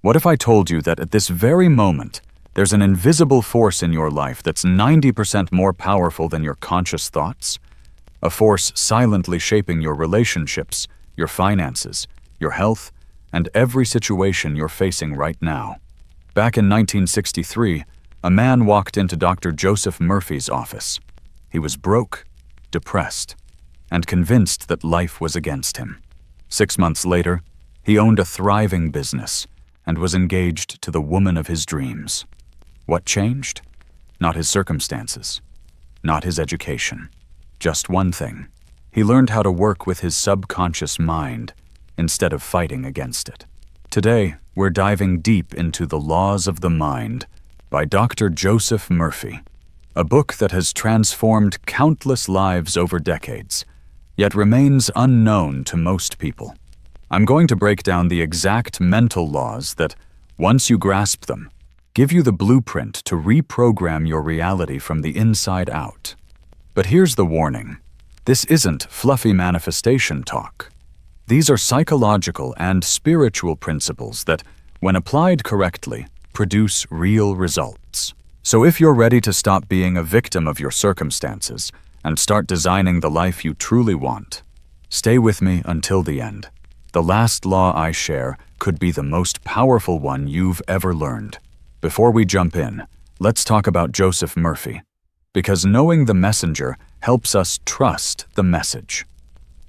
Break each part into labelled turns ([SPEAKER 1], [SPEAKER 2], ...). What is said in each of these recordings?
[SPEAKER 1] What if I told you that at this very moment, there's an invisible force in your life that's 90% more powerful than your conscious thoughts? A force silently shaping your relationships, your finances, your health, and every situation you're facing right now. Back in 1963, a man walked into Dr. Joseph Murphy's office. He was broke, depressed, and convinced that life was against him. 6 months later, he owned a thriving business and was engaged to the woman of his dreams. What changed? Not his circumstances, not his education. Just one thing. He learned how to work with his subconscious mind instead of fighting against it. Today, we're diving deep into The Laws of the Mind by Dr. Joseph Murphy, a book that has transformed countless lives over decades, yet remains unknown to most people. I'm going to break down the exact mental laws that, once you grasp them, give you the blueprint to reprogram your reality from the inside out. But here's the warning. This isn't fluffy manifestation talk. These are psychological and spiritual principles that, when applied correctly, produce real results. So if you're ready to stop being a victim of your circumstances and start designing the life you truly want, stay with me until the end. The last law I share could be the most powerful one you've ever learned. Before we jump in, let's talk about Joseph Murphy, because knowing the messenger helps us trust the message.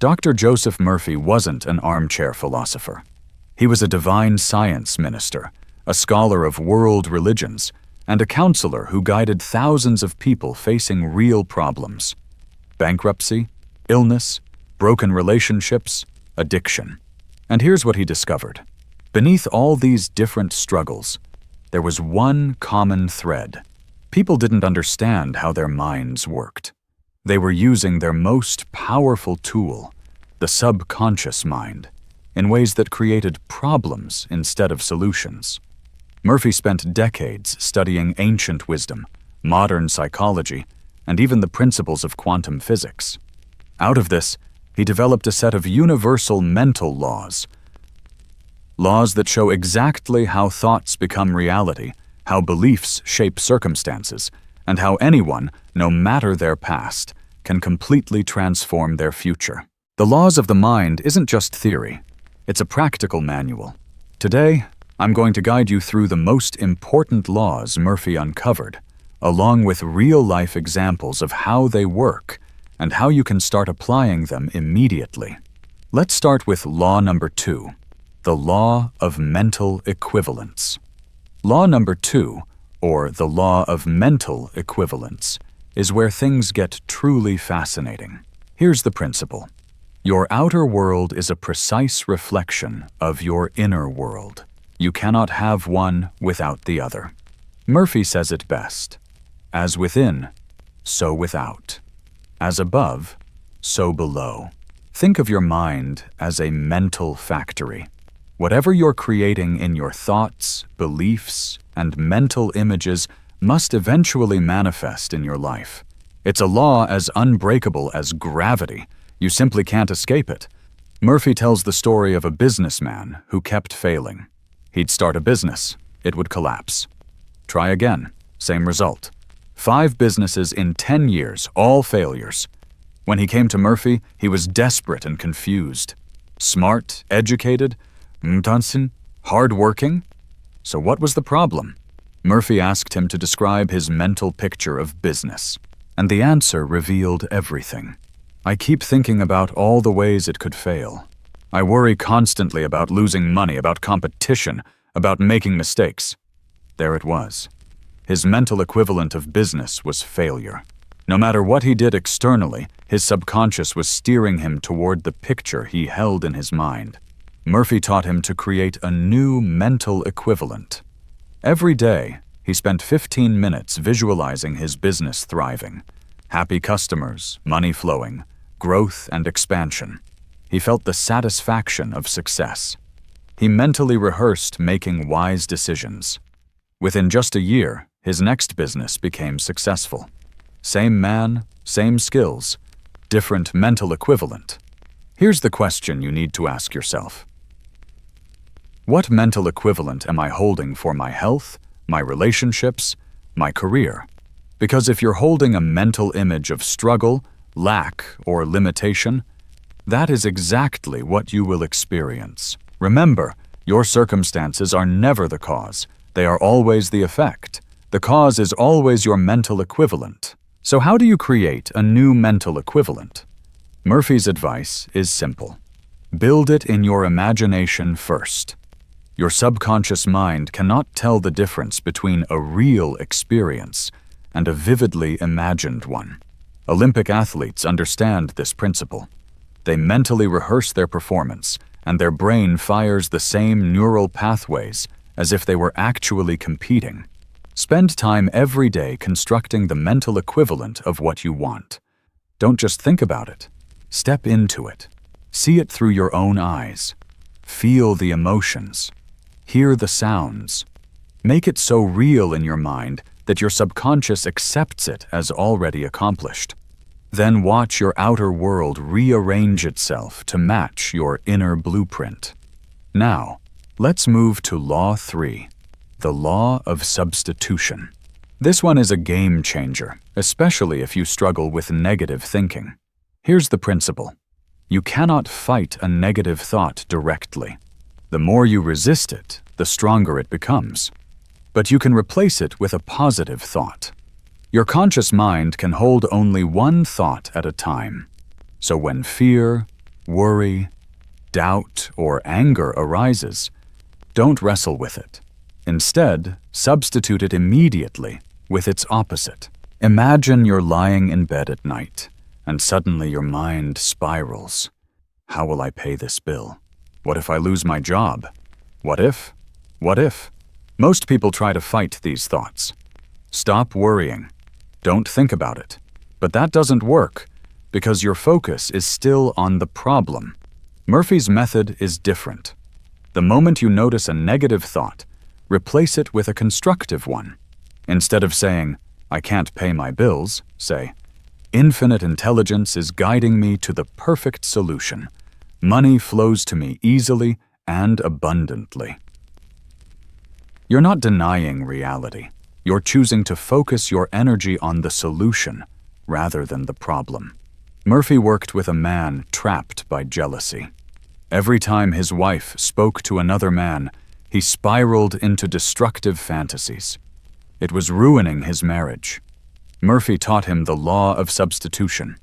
[SPEAKER 1] Dr. Joseph Murphy wasn't an armchair philosopher. He was a divine science minister, a scholar of world religions, and a counselor who guided thousands of people facing real problems: bankruptcy, illness, broken relationships, addiction. And here's what he discovered. Beneath all these different struggles, there was one common thread. People didn't understand how their minds worked. They were using their most powerful tool, the subconscious mind, in ways that created problems instead of solutions. Murphy spent decades studying ancient wisdom, modern psychology, and even the principles of quantum physics. Out of this, he developed a set of universal mental laws. Laws that show exactly how thoughts become reality, how beliefs shape circumstances, and how anyone, no matter their past, can completely transform their future. The laws of the mind isn't just theory. It's a practical manual. Today, I'm going to guide you through the most important laws Murphy uncovered, along with real-life examples of how they work and how you can start applying them immediately. Let's start with law number 2, the law of mental equivalence. Law number 2, or the law of mental equivalence, is where things get truly fascinating. Here's the principle. Your outer world is a precise reflection of your inner world. You cannot have one without the other. Murphy says it best: as within, so without. As above, so below. Think of your mind as a mental factory. Whatever you're creating in your thoughts, beliefs, and mental images must eventually manifest in your life. It's a law as unbreakable as gravity. You simply can't escape it. Murphy tells the story of a businessman who kept failing. He'd start a business. It would collapse. Try again. Same result. 5 businesses in 10 years, all failures. When he came to Murphy, he was desperate and confused. Smart, educated, hard-working. So what was the problem? Murphy asked him to describe his mental picture of business, and the answer revealed everything. I keep thinking about all the ways it could fail. I worry constantly about losing money, about competition, about making mistakes. There it was. His mental equivalent of business was failure. No matter what he did externally, his subconscious was steering him toward the picture he held in his mind. Murphy taught him to create a new mental equivalent. Every day, he spent 15 minutes visualizing his business thriving. Happy customers, money flowing, growth and expansion. He felt the satisfaction of success. He mentally rehearsed making wise decisions. Within just a year, his next business became successful. Same man, same skills, different mental equivalent. Here's the question you need to ask yourself. What mental equivalent am I holding for my health, my relationships, my career? Because if you're holding a mental image of struggle, lack, or limitation, that is exactly what you will experience. Remember, your circumstances are never the cause. They are always the effect. The cause is always your mental equivalent. So how do you create a new mental equivalent? Murphy's advice is simple. Build it in your imagination first. Your subconscious mind cannot tell the difference between a real experience and a vividly imagined one. Olympic athletes understand this principle. They mentally rehearse their performance, and their brain fires the same neural pathways as if they were actually competing. Spend time every day constructing the mental equivalent of what you want. Don't just think about it. Step into it. See it through your own eyes. Feel the emotions. Hear the sounds. Make it so real in your mind that your subconscious accepts it as already accomplished. Then watch your outer world rearrange itself to match your inner blueprint. Now, let's move to Law 3, the Law of Substitution. This one is a game changer, especially if you struggle with negative thinking. Here's the principle. You cannot fight a negative thought directly. The more you resist it, the stronger it becomes. But you can replace it with a positive thought. Your conscious mind can hold only one thought at a time. So when fear, worry, doubt, or anger arises, don't wrestle with it. Instead, substitute it immediately with its opposite. Imagine you're lying in bed at night, and suddenly your mind spirals. How will I pay this bill? What if I lose my job? What if? What if? Most people try to fight these thoughts. Stop worrying. Don't think about it. But that doesn't work, because your focus is still on the problem. Murphy's method is different. The moment you notice a negative thought, replace it with a constructive one. Instead of saying, "I can't pay my bills," say, "Infinite intelligence is guiding me to the perfect solution. Money flows to me easily and abundantly." You're not denying reality. You're choosing to focus your energy on the solution rather than the problem. Murphy worked with a man trapped by jealousy. Every time his wife spoke to another man, he spiraled into destructive fantasies. It was ruining his marriage. Murphy taught him the law of substitution.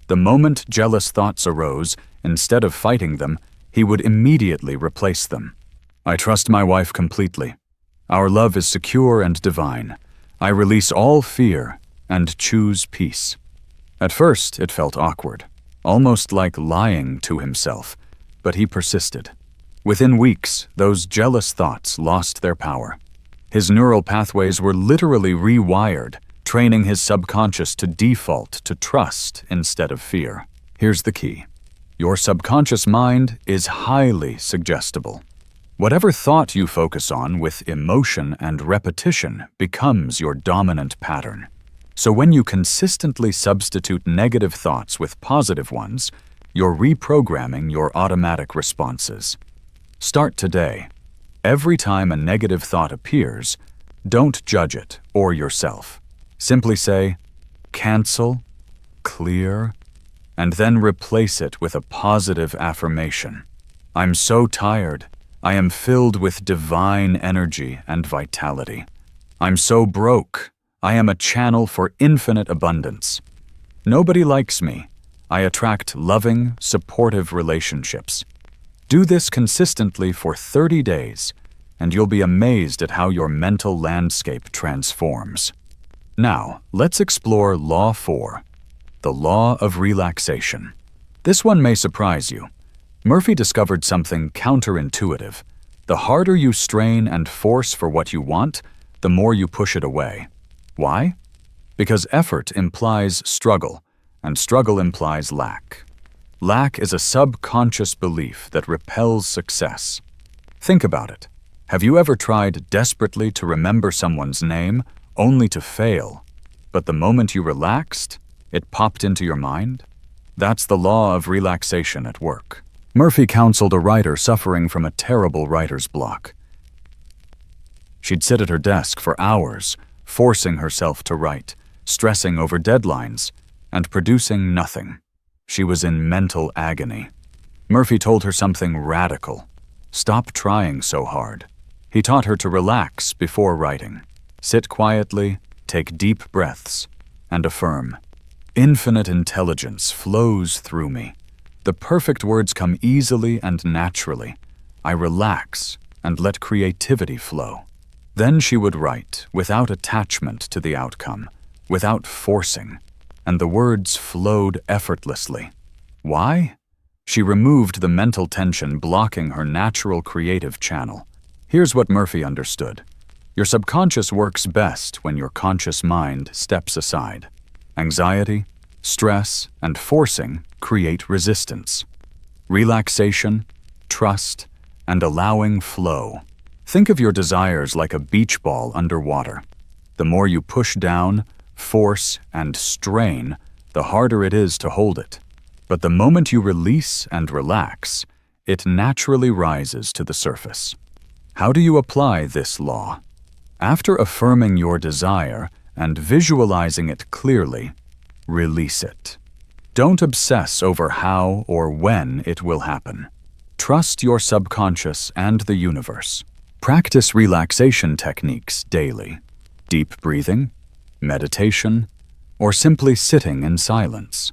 [SPEAKER 1] The moment jealous thoughts arose, instead of fighting them, he would immediately replace them. "I trust my wife completely. Our love is secure and divine. I release all fear and choose peace." At first, it felt awkward, almost like lying to himself, but he persisted. Within weeks, those jealous thoughts lost their power. His neural pathways were literally rewired, training his subconscious to default to trust instead of fear. Here's the key. Your subconscious mind is highly suggestible. Whatever thought you focus on with emotion and repetition becomes your dominant pattern. So when you consistently substitute negative thoughts with positive ones, you're reprogramming your automatic responses. Start today. Every time a negative thought appears, don't judge it or yourself. Simply say, "Cancel," "clear," and then replace it with a positive affirmation. "I'm so tired. I am filled with divine energy and vitality. I'm so broke. I am a channel for infinite abundance. Nobody likes me. I attract loving, supportive relationships." Do this consistently for 30 days, and you'll be amazed at how your mental landscape transforms. Now, let's explore Law 4, the Law of Relaxation. This one may surprise you. Murphy discovered something counterintuitive. The harder you strain and force for what you want, the more you push it away. Why? Because effort implies struggle, and struggle implies lack. Lack is a subconscious belief that repels success. Think about it. Have you ever tried desperately to remember someone's name, only to fail, but the moment you relaxed, it popped into your mind? That's the law of relaxation at work. Murphy counseled a writer suffering from a terrible writer's block. She'd sit at her desk for hours, forcing herself to write, stressing over deadlines, and producing nothing. She was in mental agony. Murphy told her something radical. Stop trying so hard. He taught her to relax before writing. Sit quietly, take deep breaths, and affirm. Infinite intelligence flows through me. The perfect words come easily and naturally. I relax and let creativity flow. Then she would write without attachment to the outcome, without forcing, and the words flowed effortlessly. Why? She removed the mental tension blocking her natural creative channel. Here's what Murphy understood. Your subconscious works best when your conscious mind steps aside. Anxiety, stress, and forcing create resistance. Relaxation, trust, and allowing flow. Think of your desires like a beach ball underwater. The more you push down, force, and strain, the harder it is to hold it. But the moment you release and relax, it naturally rises to the surface. How do you apply this law? After affirming your desire and visualizing it clearly, release it. Don't obsess over how or when it will happen. Trust your subconscious and the universe. Practice relaxation techniques daily. Deep breathing, meditation, or simply sitting in silence.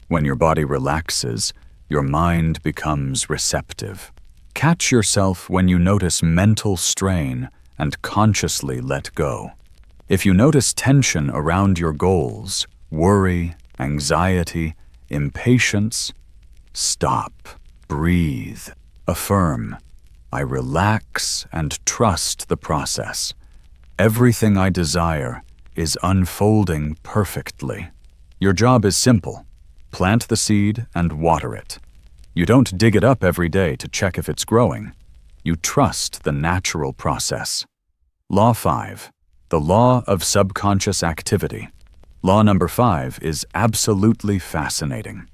[SPEAKER 1] When your body relaxes, your mind becomes receptive. Catch yourself when you notice mental strain and consciously let go. If you notice tension around your goals, worry, anxiety, impatience, stop, breathe, affirm. I relax and trust the process. Everything I desire is unfolding perfectly. Your job is simple. Plant the seed and water it. You don't dig it up every day to check if it's growing. You trust the natural process. Law 5. The law of subconscious activity. Law number 5 is absolutely fascinating.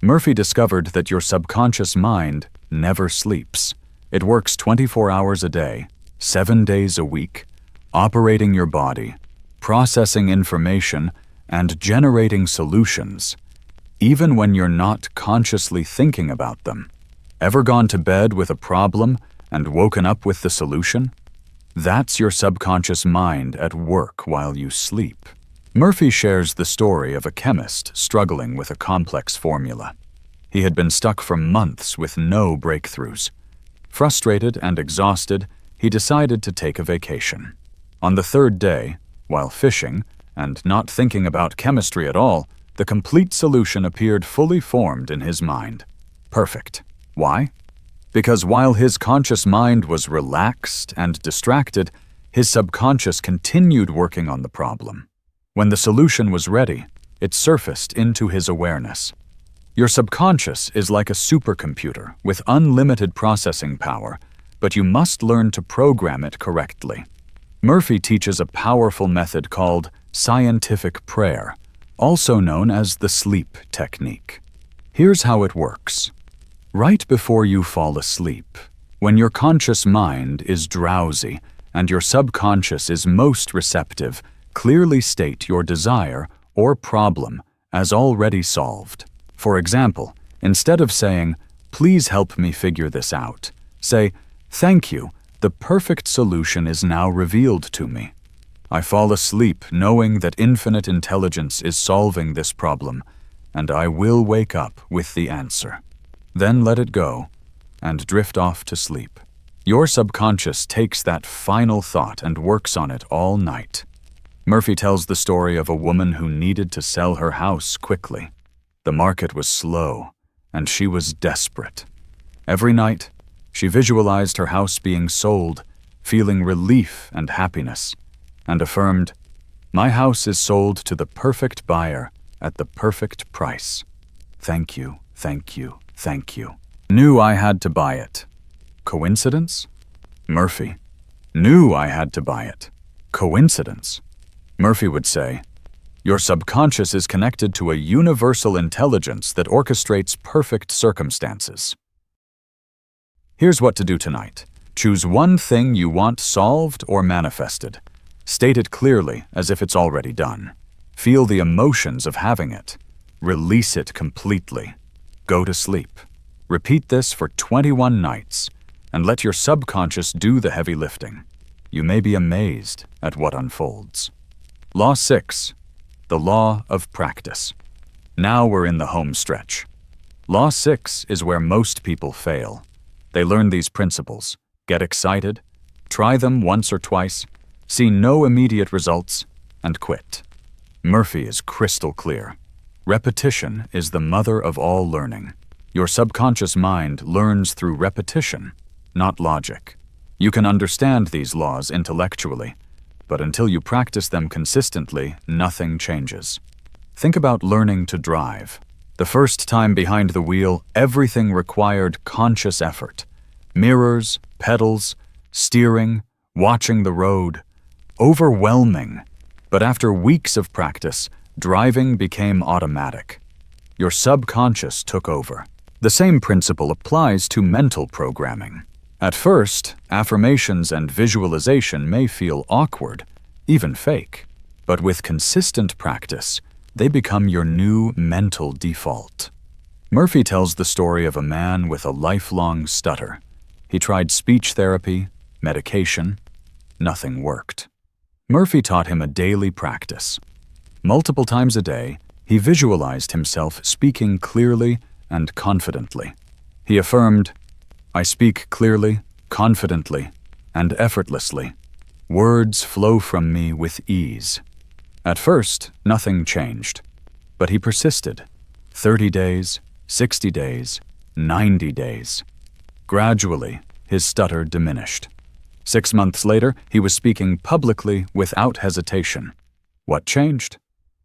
[SPEAKER 1] Murphy discovered that your subconscious mind never sleeps. It works 24 hours a day, 7 days a week, operating your body, processing information, and generating solutions, even when you're not consciously thinking about them. Ever gone to bed with a problem and woken up with the solution? That's your subconscious mind at work while you sleep. Murphy shares the story of a chemist struggling with a complex formula. He had been stuck for months with no breakthroughs. Frustrated and exhausted, he decided to take a vacation. On the third day, while fishing and not thinking about chemistry at all, the complete solution appeared fully formed in his mind. Perfect. Why? Because while his conscious mind was relaxed and distracted, his subconscious continued working on the problem. When the solution was ready, it surfaced into his awareness. Your subconscious is like a supercomputer with unlimited processing power, but you must learn to program it correctly. Murphy teaches a powerful method called scientific prayer, also known as the sleep technique. Here's how it works. Right before you fall asleep, when your conscious mind is drowsy and your subconscious is most receptive, clearly state your desire or problem as already solved. For example, instead of saying, "Please help me figure this out," say, "Thank you, the perfect solution is now revealed to me. I fall asleep knowing that infinite intelligence is solving this problem, and I will wake up with the answer." Then let it go and drift off to sleep. Your subconscious takes that final thought and works on it all night. Murphy tells the story of a woman who needed to sell her house quickly. The market was slow, and she was desperate. Every night, she visualized her house being sold, feeling relief and happiness, and affirmed, "My house is sold to the perfect buyer at the perfect price. Thank you, thank you, thank you. Knew I had to buy it." Coincidence? Murphy. Knew I had to buy it. Coincidence? Murphy would say, Your subconscious is connected to a universal intelligence that orchestrates perfect circumstances. Here's what to do tonight. Choose one thing you want solved or manifested. State it clearly as if it's already done. Feel the emotions of having it. Release it completely. Go to sleep. Repeat this for 21 nights and let your subconscious do the heavy lifting. You may be amazed at what unfolds. Law 6. The law of practice. Now we're in the home stretch. Law 6 is where most people fail. They learn these principles, get excited, try them once or twice, see no immediate results, and quit. Murphy is crystal clear. Repetition is the mother of all learning. Your subconscious mind learns through repetition, not logic. You can understand these laws intellectually, but until you practice them consistently, nothing changes. Think about learning to drive. The first time behind the wheel, everything required conscious effort. Mirrors, pedals, steering, watching the road. Overwhelming. But after weeks of practice, driving became automatic. Your subconscious took over. The same principle applies to mental programming. At first, affirmations and visualization may feel awkward, even fake. But with consistent practice, they become your new mental default. Murphy tells the story of a man with a lifelong stutter. He tried speech therapy, medication. Nothing worked. Murphy taught him a daily practice. Multiple times a day, he visualized himself speaking clearly and confidently. He affirmed, "I speak clearly, confidently, and effortlessly. Words flow from me with ease." At first, nothing changed, but he persisted. 30 days, 60 days, 90 days. Gradually, his stutter diminished. 6 months later, he was speaking publicly without hesitation. What changed?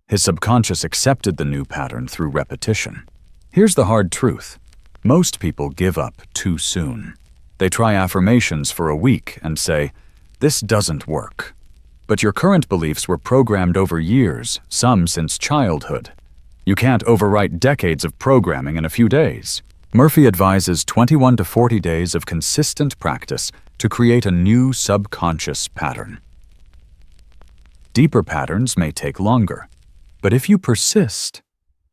[SPEAKER 1] His subconscious accepted the new pattern through repetition. Here's the hard truth. Most people give up too soon. They try affirmations for a week and say, "This doesn't work." But your current beliefs were programmed over years, some since childhood. You can't overwrite decades of programming in a few days. Murphy advises 21 to 40 days of consistent practice to create a new subconscious pattern. Deeper patterns may take longer, but if you persist,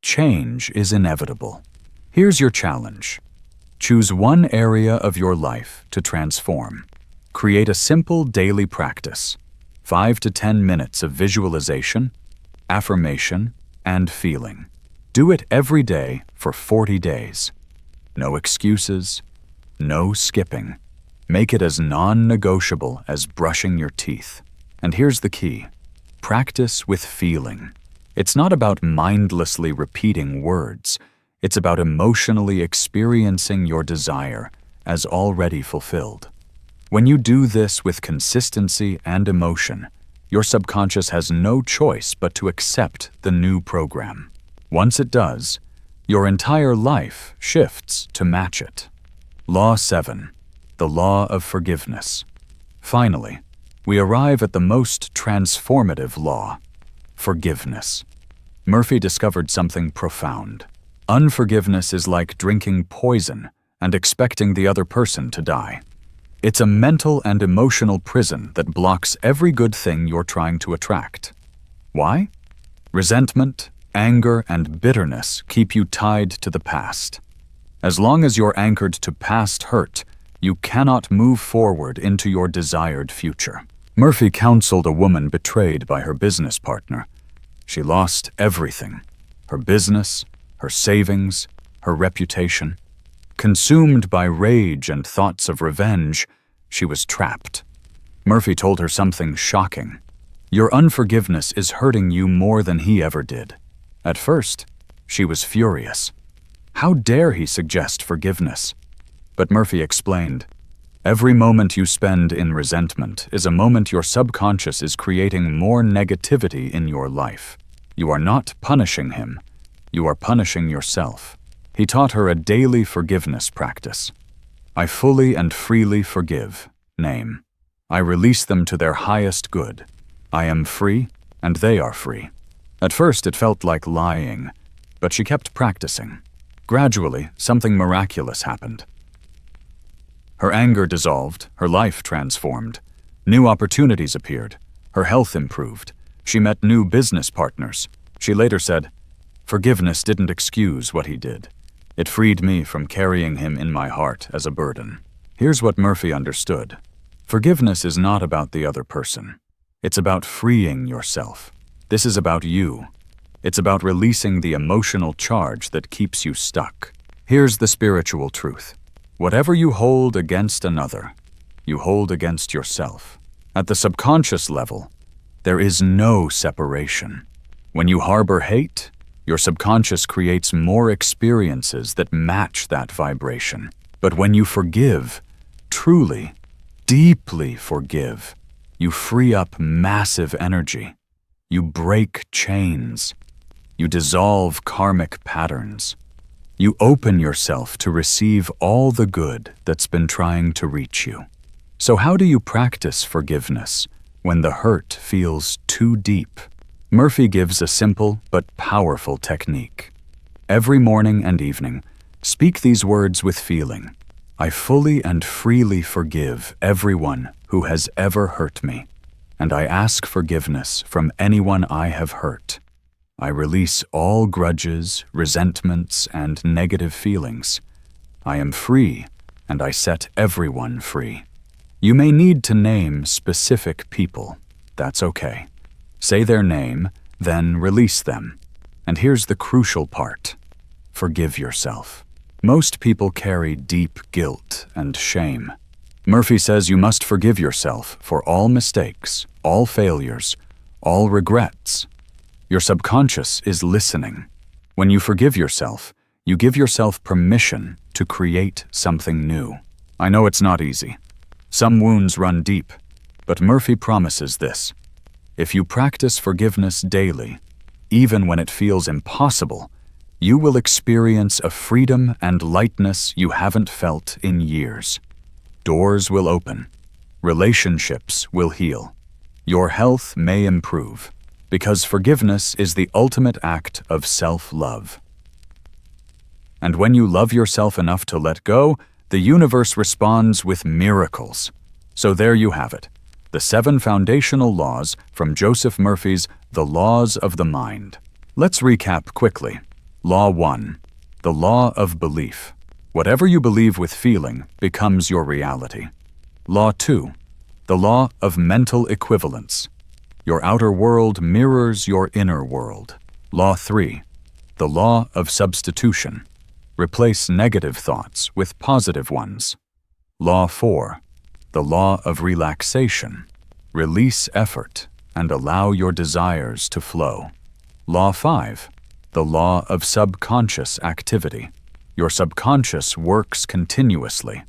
[SPEAKER 1] change is inevitable. Here's your challenge. Choose one area of your life to transform. Create a simple daily practice, 5 to 10 minutes of visualization, affirmation, and feeling. Do it every day for 40 days. No excuses, no skipping. Make it as non-negotiable as brushing your teeth. And here's the key. Practice with feeling. It's not about mindlessly repeating words. It's about emotionally experiencing your desire as already fulfilled. When you do this with consistency and emotion, your subconscious has no choice but to accept the new program. Once it does, your entire life shifts to match it. Law 7. The law of forgiveness. Finally, we arrive at the most transformative law, forgiveness. Murphy discovered something profound. Unforgiveness is like drinking poison and expecting the other person to die. It's a mental and emotional prison that blocks every good thing you're trying to attract. Why? Resentment, anger, and bitterness keep you tied to the past. As long as you're anchored to past hurt, you cannot move forward into your desired future. Murphy counseled a woman betrayed by her business partner. She lost everything: her business, her savings, her reputation. Consumed by rage and thoughts of revenge, she was trapped. Murphy told her something shocking. Your unforgiveness is hurting you more than he ever did. At first, she was furious. How dare he suggest forgiveness? But Murphy explained, every moment you spend in resentment is a moment your subconscious is creating more negativity in your life. You are not punishing him. You are punishing yourself. He taught her a daily forgiveness practice. I fully and freely forgive. Name. I release them to their highest good. I am free, and they are free. At first, it felt like lying, but she kept practicing. Gradually, something miraculous happened. Her anger dissolved, her life transformed. New opportunities appeared. Her health improved. She met new business partners. She later said, "Forgiveness didn't excuse what he did. It freed me from carrying him in my heart as a burden." Here's what Murphy understood. Forgiveness is not about the other person. It's about freeing yourself. This is about you. It's about releasing the emotional charge that keeps you stuck. Here's the spiritual truth. Whatever you hold against another, you hold against yourself. At the subconscious level, there is no separation. When you harbor hate, your subconscious creates more experiences that match that vibration. But when you forgive, truly, deeply forgive, you free up massive energy. You break chains. You dissolve karmic patterns. You open yourself to receive all the good that's been trying to reach you. So how do you practice forgiveness when the hurt feels too deep? Murphy gives a simple but powerful technique. Every morning and evening, speak these words with feeling. I fully and freely forgive everyone who has ever hurt me, and I ask forgiveness from anyone I have hurt. I release all grudges, resentments, and negative feelings. I am free, and I set everyone free. You may need to name specific people. That's okay. Say their name, then release them. And here's the crucial part. Forgive yourself. Most people carry deep guilt and shame. Murphy says you must forgive yourself for all mistakes, all failures, all regrets. Your subconscious is listening. When you forgive yourself, you give yourself permission to create something new. I know it's not easy. Some wounds run deep, but Murphy promises this. If you practice forgiveness daily, even when it feels impossible, you will experience a freedom and lightness you haven't felt in years. Doors will open. Relationships will heal. Your health may improve, because forgiveness is the ultimate act of self-love. And when you love yourself enough to let go, the universe responds with miracles. So there you have it, the 7 foundational laws from Joseph Murphy's The Laws of the Mind. Let's recap quickly. Law 1, the law of belief. Whatever you believe with feeling becomes your reality. Law 2, the law of mental equivalence. Your outer world mirrors your inner world. Law 3, the law of substitution. Replace negative thoughts with positive ones. Law 4, the law of relaxation. Release effort and allow your desires to flow. Law 5, the law of subconscious activity. Your subconscious works continuously.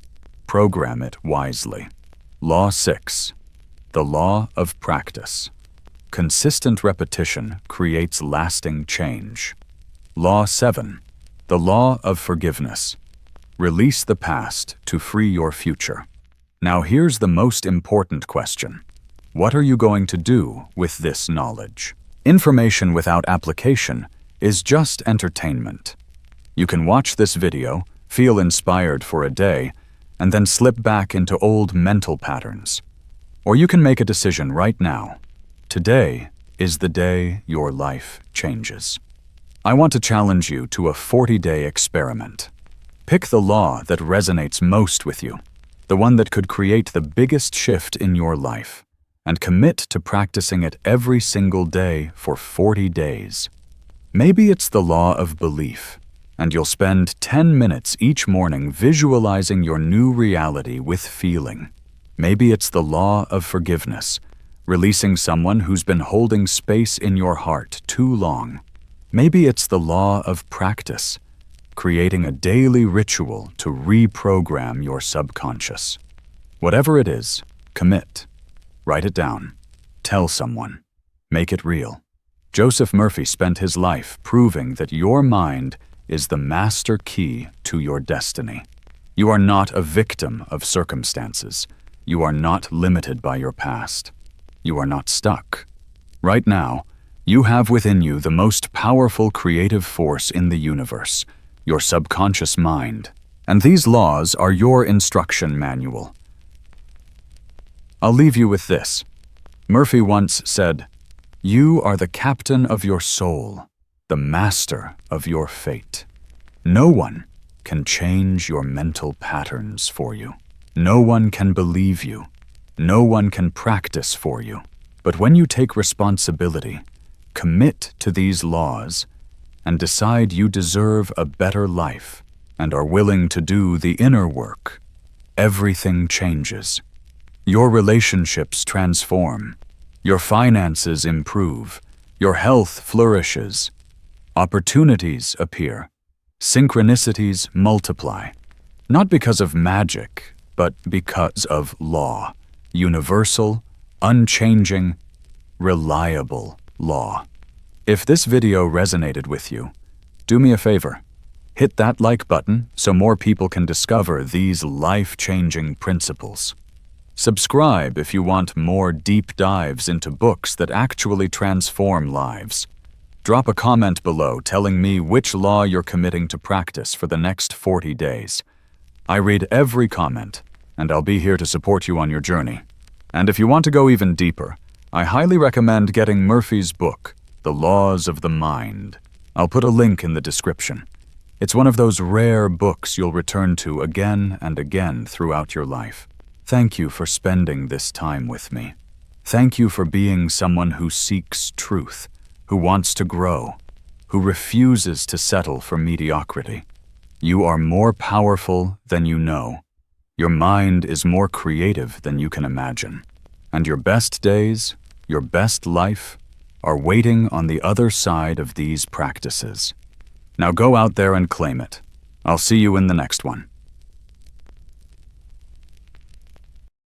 [SPEAKER 1] Program it wisely. Law 6, the law of practice. Consistent repetition creates lasting change. Law 7, the law of forgiveness. Release the past to free your future. Now here's the most important question. What are you going to do with this knowledge? Information without application is just entertainment. You can watch this video, feel inspired for a day, and then slip back into old mental patterns. Or you can make a decision right now. Today is the day your life changes. I want to challenge you to a 40-day experiment. Pick the law that resonates most with you, the one that could create the biggest shift in your life, and commit to practicing it every single day for 40 days. Maybe it's the law of belief, and you'll spend 10 minutes each morning visualizing your new reality with feeling. Maybe it's the law of forgiveness, releasing someone who's been holding space in your heart too long. Maybe it's the law of practice, creating a daily ritual to reprogram your subconscious. Whatever it is, commit. Write it down. Tell someone. Make it real. Joseph Murphy spent his life proving that your mind is the master key to your destiny. You are not a victim of circumstances. You are not limited by your past. You are not stuck. Right now, You have within you the most powerful creative force in the universe, your subconscious mind, and these laws are your instruction manual. I'll leave you with this. Murphy once said, "You are the captain of your soul, the master of your fate." No one can change your mental patterns for you. No one can believe you. No one can practice for you. But when you take responsibility, commit to these laws, and decide you deserve a better life, and are willing to do the inner work, everything changes. Your relationships transform. Your finances improve. Your health flourishes. Opportunities appear. Synchronicities multiply. Not because of magic, but because of law. Universal, unchanging, reliable law. If this video resonated with you, do me a favor. Hit that like button so more people can discover these life-changing principles. Subscribe if you want more deep dives into books that actually transform lives. Drop a comment below telling me which law you're committing to practice for the next 40 days. I read every comment, and I'll be here to support you on your journey. And if you want to go even deeper, I highly recommend getting Murphy's book, The Laws of the Mind. I'll put a link in the description. It's one of those rare books you'll return to again and again throughout your life. Thank you for spending this time with me. Thank you for being someone who seeks truth, who wants to grow, who refuses to settle for mediocrity. You are more powerful than you know. Your mind is more creative than you can imagine. And your best days, your best life, are waiting on the other side of these practices. Now go out there and claim it. I'll see you in the next one.